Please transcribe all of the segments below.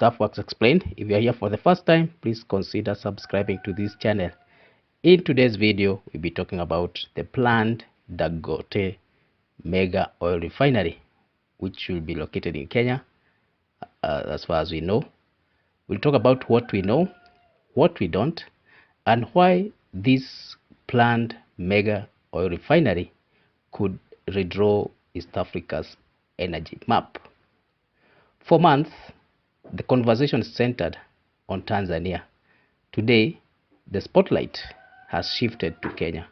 Stuff Works Explained. If you are here for the first time, please consider subscribing to this channel. In today's video, we'll be talking about the planned Dangote mega oil refinery, which will be located in Kenya. As far as we know, we'll talk about what we know, what we don't, and why this planned mega oil refinery could redraw East Africa's energy map. For months, the conversation centered on Tanzania. Today, the spotlight has shifted to Kenya.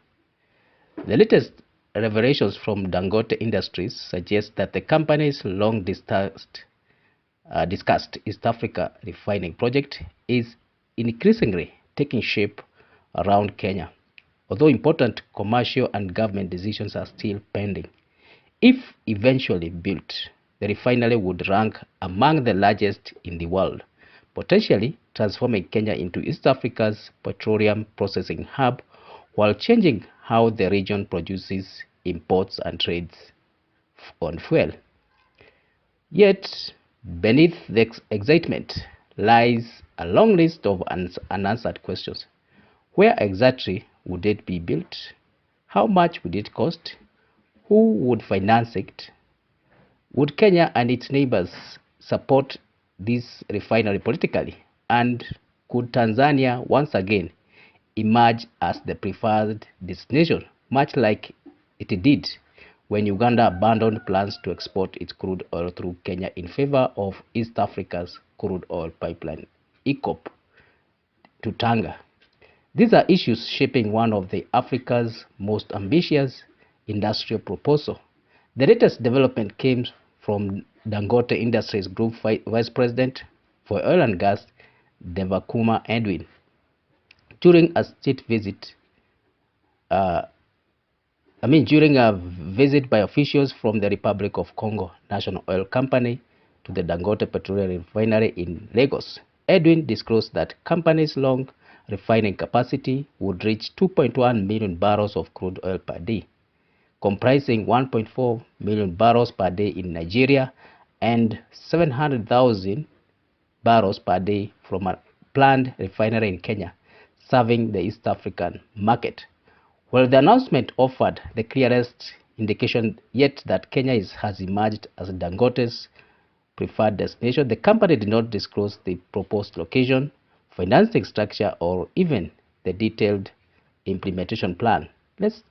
The latest revelations from Dangote Industries suggest that the company's long discussed East Africa refining project is increasingly taking shape around Kenya, although important commercial and government decisions are still pending. If eventually built, the refinery would rank among the largest in the world, potentially transforming Kenya into East Africa's petroleum processing hub while changing how the region produces, imports, and trades on fuel. Yet, beneath the excitement lies a long list of unanswered questions. Where exactly would it be built? How much would it cost? Who would finance it? Would Kenya and its neighbors support this refinery politically? And could Tanzania once again emerge as the preferred destination, much like it did when Uganda abandoned plans to export its crude oil through Kenya in favor of East Africa's crude oil pipeline, EACOP, to Tanga? These are issues shaping one of Africa's most ambitious industrial proposals. The latest development came from Dangote Industries Group Vice President for Oil and Gas, Devakuma Edwin, during a state visit. During a visit by officials from the Republic of Congo National Oil Company to the Dangote Petroleum Refinery in Lagos, Edwin disclosed that company's long refining capacity would reach 2.1 million barrels of crude oil per day, comprising 1.4 million barrels per day in Nigeria and 700,000 barrels per day from a planned refinery in Kenya, serving the East African market. Well, the announcement offered the clearest indication yet that Kenya has emerged as Dangote's preferred destination. The company did not disclose the proposed location, financing structure, or even the detailed implementation plan. Let's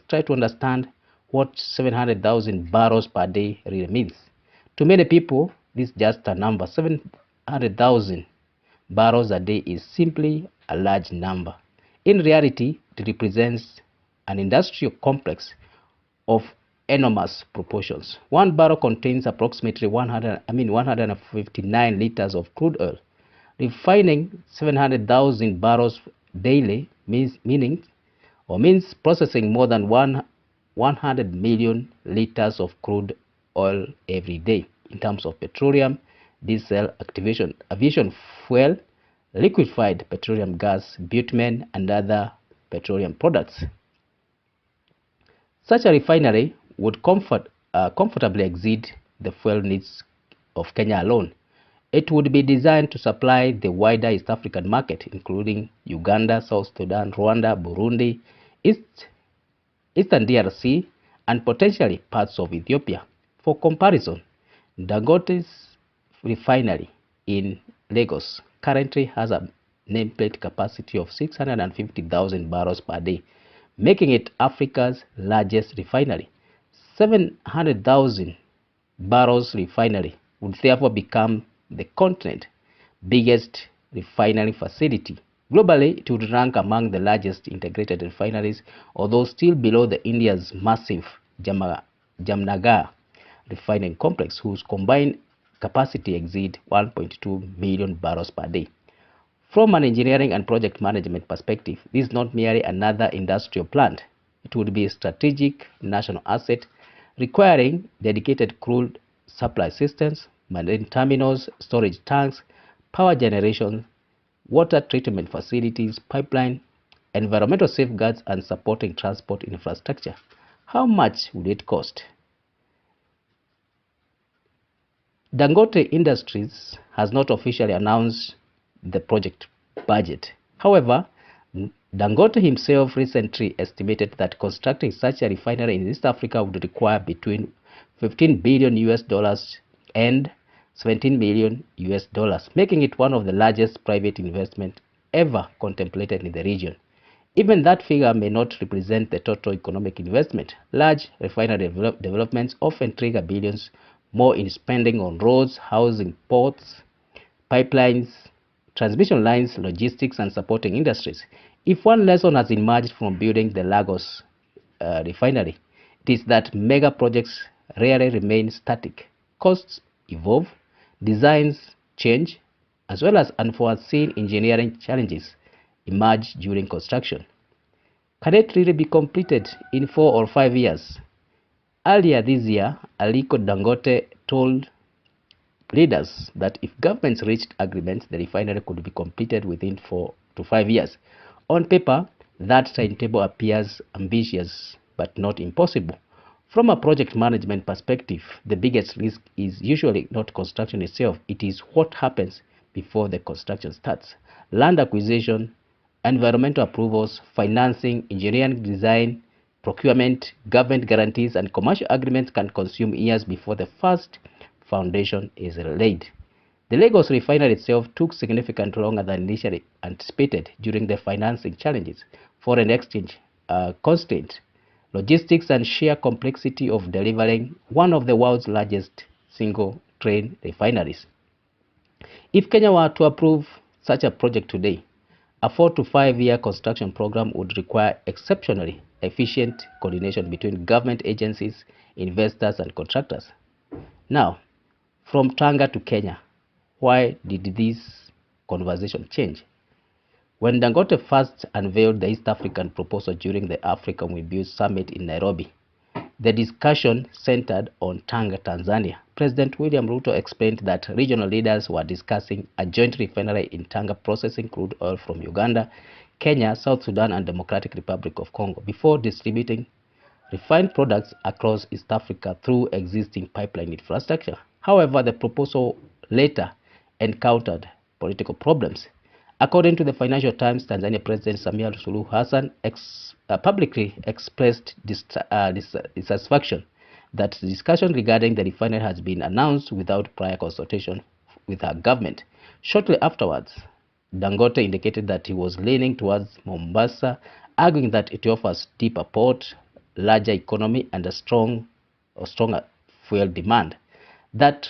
try to understand what 700,000 barrels per day really means. To many people, this is just a number. 700,000 barrels a day is simply a large number. In reality, it represents an industrial complex of enormous proportions. One barrel contains approximately 159 liters of crude oil. Refining 700,000 barrels daily means processing more than 100 million liters of crude oil every day in terms of petroleum, diesel, aviation fuel, liquefied petroleum gas, bitumen, and other petroleum products. Such a refinery would comfortably exceed the fuel needs of Kenya alone. It would be designed to supply the wider East African market, including Uganda, South Sudan, Rwanda, Burundi, Eastern DRC, and potentially parts of Ethiopia. For comparison, Dangote's refinery in Lagos currently has a nameplate capacity of 650,000 barrels per day, making it Africa's largest refinery. 700,000 barrels refinery would therefore become the continent's biggest refinery facility. Globally, it would rank among the largest integrated refineries, although still below India's massive Jamnagar refining complex, whose combined capacity exceeds 1.2 million barrels per day. From an engineering and project management perspective, this is not merely another industrial plant. It would be a strategic national asset requiring dedicated crude supply systems, marine terminals, storage tanks, power generation, water treatment facilities, pipeline, environmental safeguards, and supporting transport infrastructure. How much would it cost? Dangote Industries has not officially announced the project budget. However, Dangote himself recently estimated that constructing such a refinery in East Africa would require between 15 billion US dollars and 17 million US dollars, making it one of the largest private investment ever contemplated in the region. Even that figure may not represent the total economic investment. Large refinery developments often trigger billions more in spending on roads, housing, ports, pipelines, transmission lines, logistics, and supporting industries. If one lesson has emerged from building the Lagos refinery, it is that mega projects rarely remain static. Costs evolve, designs change, as well as unforeseen engineering challenges emerge during construction. Can it really be completed in 4 or 5 years? Earlier this year, Aliko Dangote told leaders that if governments reached agreements, the refinery could be completed within 4 to 5 years. On paper, that timetable appears ambitious but not impossible. From a project management perspective, the biggest risk is usually not construction itself, it is what happens before the construction starts. Land acquisition, environmental approvals, financing, engineering design, procurement, government guarantees, and commercial agreements can consume years before the first foundation is laid. The Lagos refinery itself took significantly longer than initially anticipated during the financing challenges, foreign exchange constraints, logistics, and sheer complexity of delivering one of the world's largest single train refineries. If Kenya were to approve such a project today, a 4 to 5 year construction program would require exceptionally efficient coordination between government agencies, investors, and contractors. Now, from Tanga to Kenya, why did this conversation change? When Dangote first unveiled the East African proposal during the Africa We Build Summit in Nairobi, the discussion centered on Tanga, Tanzania. President William Ruto explained that regional leaders were discussing a joint refinery in Tanga processing crude oil from Uganda, Kenya, South Sudan, and Democratic Republic of Congo before distributing refined products across East Africa through existing pipeline infrastructure. However, the proposal later encountered political problems. According to the Financial Times, Tanzania President Samia Suluhu Hassan publicly expressed dissatisfaction that the discussion regarding the refinery has been announced without prior consultation with her government. Shortly afterwards, Dangote indicated that he was leaning towards Mombasa, arguing that it offers deeper port, larger economy, and a stronger fuel demand. That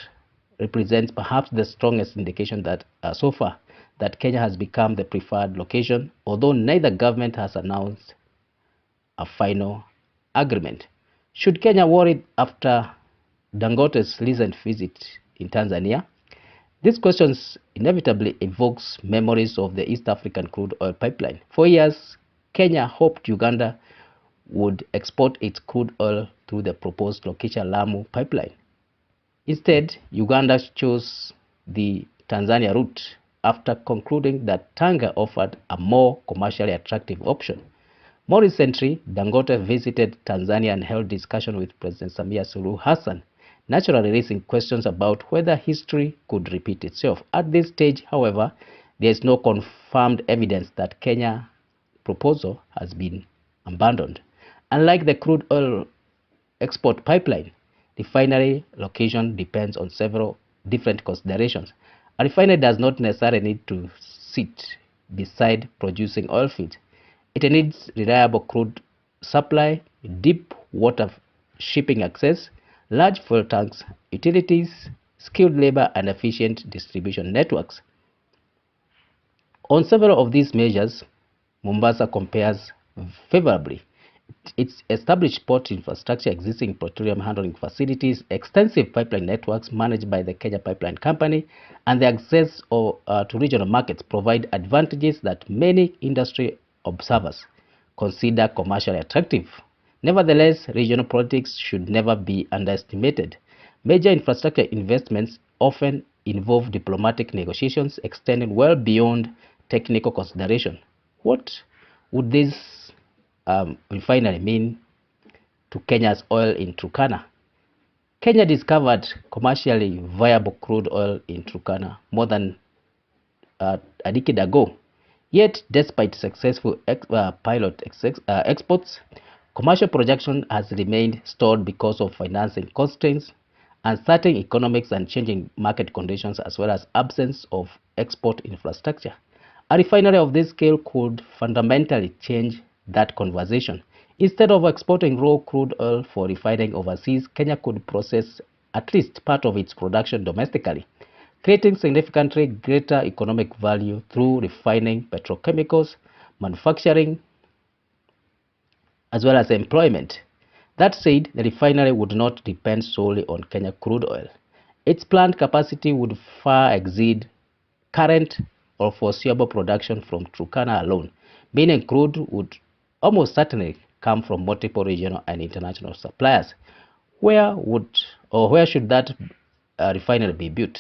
represents perhaps the strongest indication that so far that Kenya has become the preferred location, although neither government has announced a final agreement. Should Kenya worry after Dangote's recent visit in Tanzania? These questions inevitably evokes memories of the East African crude oil pipeline. For years, Kenya hoped Uganda would export its crude oil through the proposed Lokisha-Lamu pipeline. Instead, Uganda chose the Tanzania route after concluding that Tanga offered a more commercially attractive option. More recently, Dangote visited Tanzania and held discussion with President Samia Suluhu Hassan, naturally raising questions about whether history could repeat itself. At this stage, however, there is no confirmed evidence that Kenya's proposal has been abandoned. Unlike the crude oil export pipeline, refinery location depends on several different considerations. A refinery does not necessarily need to sit beside producing oil fields. It needs reliable crude supply, deep water shipping access, large fuel tanks, utilities, skilled labor, and efficient distribution networks. On several of these measures, Mombasa compares favorably. Its established port infrastructure, existing petroleum handling facilities, extensive pipeline networks managed by the Kenya Pipeline Company, and the access to regional markets provide advantages that many industry observers consider commercially attractive. Nevertheless, regional politics should never be underestimated. Major infrastructure investments often involve diplomatic negotiations extending well beyond technical consideration. What would this refinery mean to Kenya's oil in Turkana? Kenya discovered commercially viable crude oil in Turkana more than a decade ago. Yet, despite successful pilot exports, commercial production has remained stalled because of financing constraints, uncertain economics and changing market conditions, as well as absence of export infrastructure. A refinery of this scale could fundamentally change that conversation. Instead of exporting raw crude oil for refining overseas, Kenya could process at least part of its production domestically, creating significantly greater economic value through refining petrochemicals, manufacturing, as well as employment. That said, the refinery would not depend solely on Kenya crude oil. Its plant capacity would far exceed current or foreseeable production from Turkana alone, meaning crude would almost certainly come from multiple regional and international suppliers. Where should that refinery be built?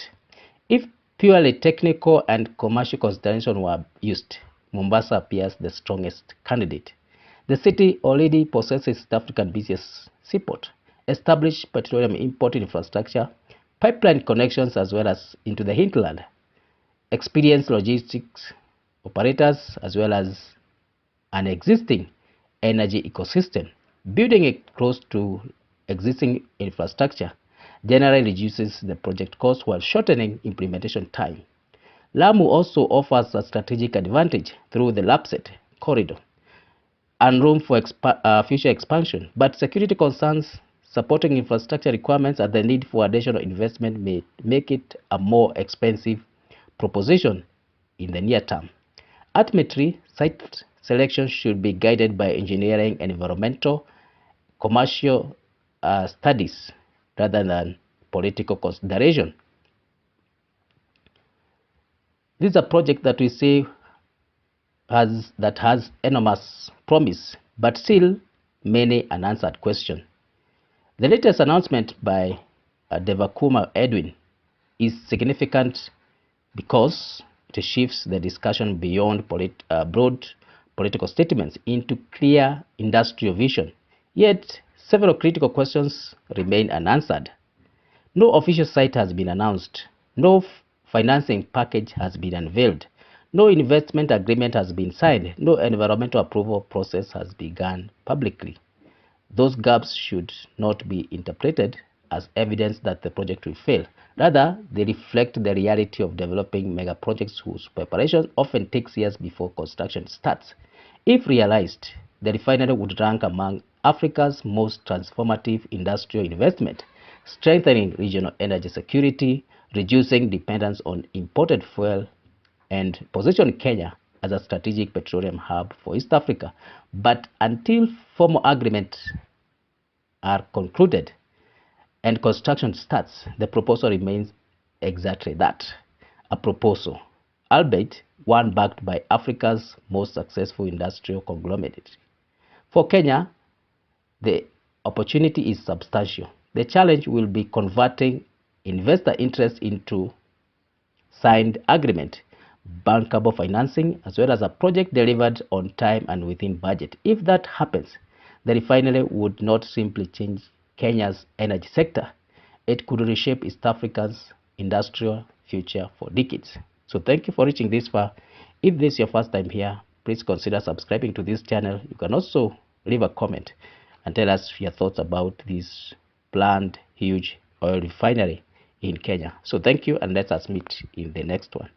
If purely technical and commercial considerations were used, Mombasa appears the strongest candidate. The city already possesses South African business seaport, established petroleum import infrastructure, pipeline connections as well as into the hinterland, experienced logistics operators as well as an existing energy ecosystem. Building it close to existing infrastructure generally reduces the project cost while shortening implementation time. Lamu also offers a strategic advantage through the Lapset corridor and room for future expansion, but security concerns, supporting infrastructure requirements, and the need for additional investment may make it a more expensive proposition in the near term. Ultimately, site selection should be guided by engineering and environmental commercial studies rather than political consideration. This is a project that we say has enormous promise, but still many unanswered questions. The latest announcement by Devakuma Edwin is significant because it shifts the discussion beyond broad political statements into clear industrial vision. Yet, several critical questions remain unanswered. No official site has been announced. No financing package has been unveiled. No investment agreement has been signed. No environmental approval process has begun publicly. Those gaps should not be interpreted as evidence that the project will fail. Rather, they reflect the reality of developing mega projects whose preparation often takes years before construction starts. If realized, the refinery would rank among Africa's most transformative industrial investment, strengthening regional energy security, reducing dependence on imported fuel, and position Kenya as a strategic petroleum hub for East Africa. But until formal agreements are concluded and construction starts, the proposal remains exactly that, a proposal, albeit one backed by Africa's most successful industrial conglomerate. For Kenya, the opportunity is substantial. The challenge will be converting investor interest into signed agreement, bankable financing, as well as a project delivered on time and within budget. If that happens, the refinery would not simply change Kenya's energy sector, it could reshape East Africa's industrial future for decades. So thank you for reaching this far. If this is your first time here, please consider subscribing to this channel. You can also leave a comment and tell us your thoughts about this planned huge oil refinery in Kenya. So thank you, and let us meet in the next one.